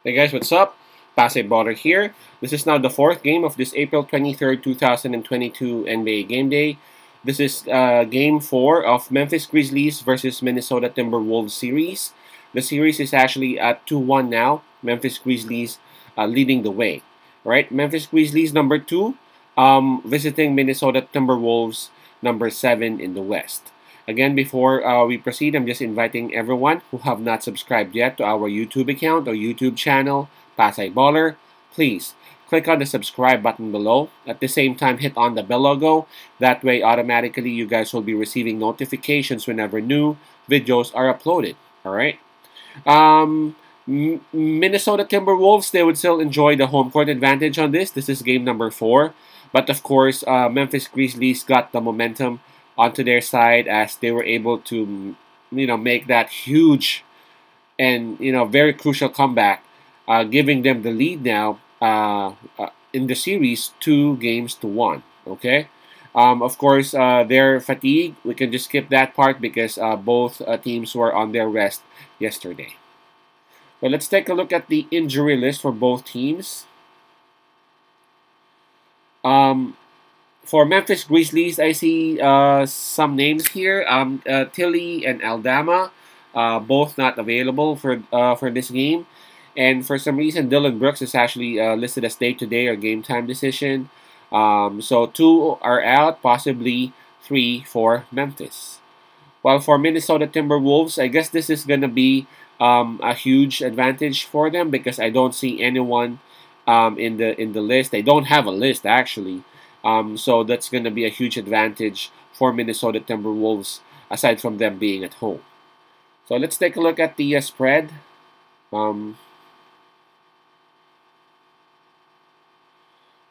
Hey guys, what's up? Baller here. This is now the fourth game of this April 23rd, 2022 NBA Game Day. This is game 4 of Memphis Grizzlies versus Minnesota Timberwolves series. The series is actually at 2-1 now. Memphis Grizzlies leading the way. Right? Memphis Grizzlies number 2, visiting Minnesota Timberwolves number 7 in the West. Again, before we proceed, I'm just inviting everyone who have not subscribed yet to our YouTube account or YouTube channel, Baller. Please click on the subscribe button below. At the same time, hit on the bell logo. That way, automatically, you guys will be receiving notifications whenever new videos are uploaded. All right. Minnesota Timberwolves, they would still enjoy the home court advantage on this. This is game number 4. But of course, Memphis Grizzlies got the momentum onto their side as they were able to, make that huge and, very crucial comeback, giving them the lead now in the series 2-1. Okay. Of course, their fatigue, we can just skip that part because both teams were on their rest yesterday. But let's take a look at the injury list for both teams. For Memphis Grizzlies, I see some names here. Tilly and Aldama, both not available for this game. And for some reason, Dylan Brooks is actually listed as day-to-day or game-time decision. So 2 are out, possibly 3 for Memphis. While for Minnesota Timberwolves, I guess this is going to be a huge advantage for them because I don't see anyone in the list. They don't have a list, actually. So that's going to be a huge advantage for Minnesota Timberwolves, aside from them being at home. So let's take a look at the spread. Well,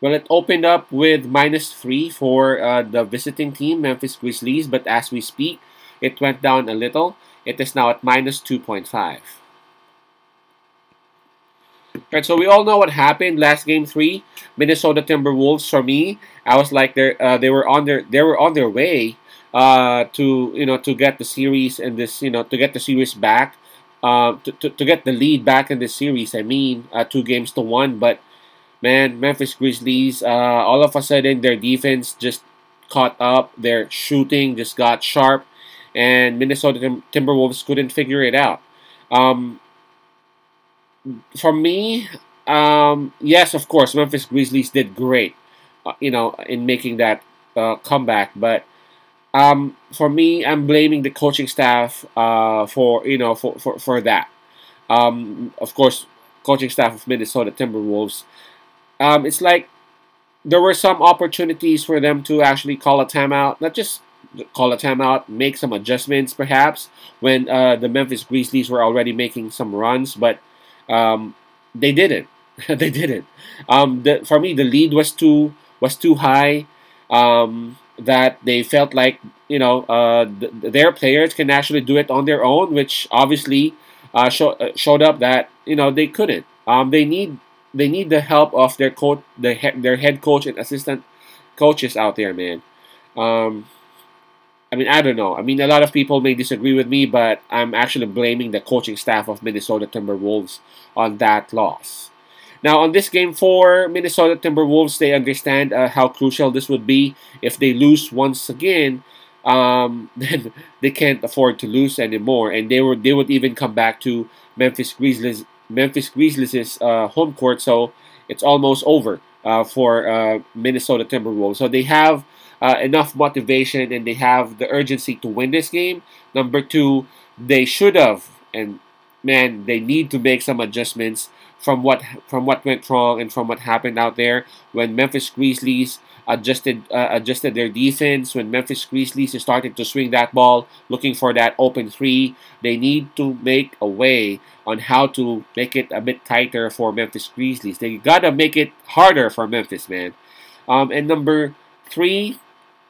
it opened up with -3 for the visiting team, Memphis Grizzlies, but as we speak, it went down a little. It is now at -2.5. Right, so we all know what happened last game 3. Minnesota Timberwolves. For me, I was like they were on their way to get the series and this to get the series back to get the lead back in the series. I mean 2-1. But man, Memphis Grizzlies all of a sudden their defense just caught up. Their shooting just got sharp, and Minnesota Timberwolves couldn't figure it out. For me, yes, of course, Memphis Grizzlies did great, in making that comeback. But for me, I'm blaming the coaching staff for that. Of course, coaching staff of Minnesota Timberwolves. It's like there were some opportunities for them to actually call a timeout, not just call a timeout, make some adjustments perhaps when the Memphis Grizzlies were already making some runs, but they didn't. They didn't. For me, the lead was too high. That they felt like their players can actually do it on their own, which obviously showed up that they couldn't. They need the help of their coach, their head coach and assistant coaches out there, man. I mean, I don't know. I mean, a lot of people may disagree with me, but I'm actually blaming the coaching staff of Minnesota Timberwolves on that loss. Now, on this game 4, Minnesota Timberwolves, they understand how crucial this would be. If they lose once again, then they can't afford to lose anymore, and they would even come back to Memphis Grizzlies' home court. So it's almost over for Minnesota Timberwolves. So they have enough motivation and they have the urgency to win this game. Number 2, they should have, and man, they need to make some adjustments from what went wrong and from what happened out there when Memphis Grizzlies adjusted their defense. When Memphis Grizzlies started to swing that ball, looking for that open 3, they need to make a way on how to make it a bit tighter for Memphis Grizzlies. They gotta make it harder for Memphis, man. And number 3,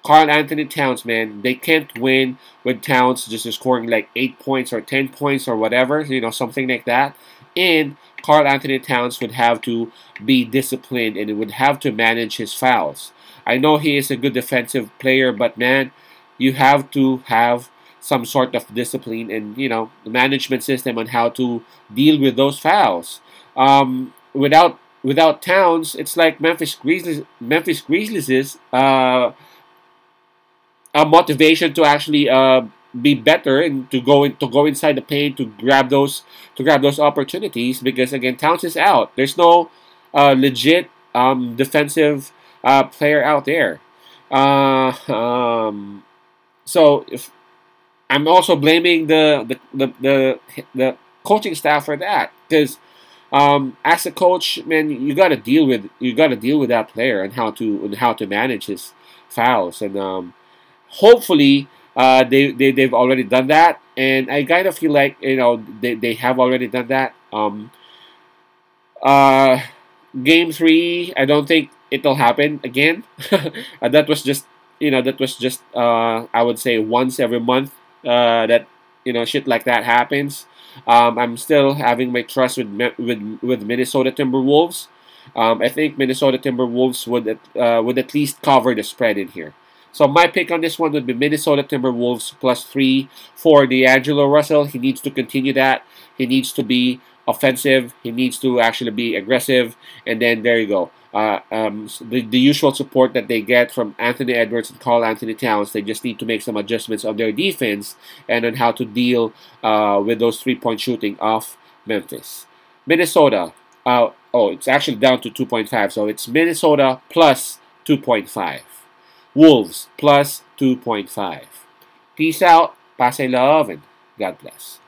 Karl Anthony Towns, man. They can't win with Towns just scoring like 8 points or 10 points or whatever, something like that. And Karl Anthony Towns would have to be disciplined and would have to manage his fouls. I know he is a good defensive player, but man, you have to have some sort of discipline and, the management system on how to deal with those fouls. Without Towns, it's like Memphis Grizzlies is a motivation to actually be better and to go inside the paint to grab those opportunities, because again Towns is out. There's no legit defensive player out there. So if I'm also blaming the coaching staff for that, because as a coach, man, you gotta deal with that player and how to manage his fouls, and hopefully they've already done that, and I kind of feel like they have already done that. Uh, Game 3, I don't think it'll happen again. That was just I would say once every month that shit like that happens. I'm still having my trust with Minnesota Timberwolves. I think Minnesota Timberwolves would at least cover the spread in here. So my pick on this one would be Minnesota Timberwolves +3 for D'Angelo Russell. He needs to continue that. He needs to be offensive. He needs to actually be aggressive. And then there you go. The usual support that they get from Anthony Edwards and Karl Anthony Towns. They just need to make some adjustments of their defense and on how to deal with those 3-point shooting off Memphis. Minnesota. It's actually down to 2.5. So it's Minnesota +2.5. Wolves +2.5. Peace out. Pase love and God bless.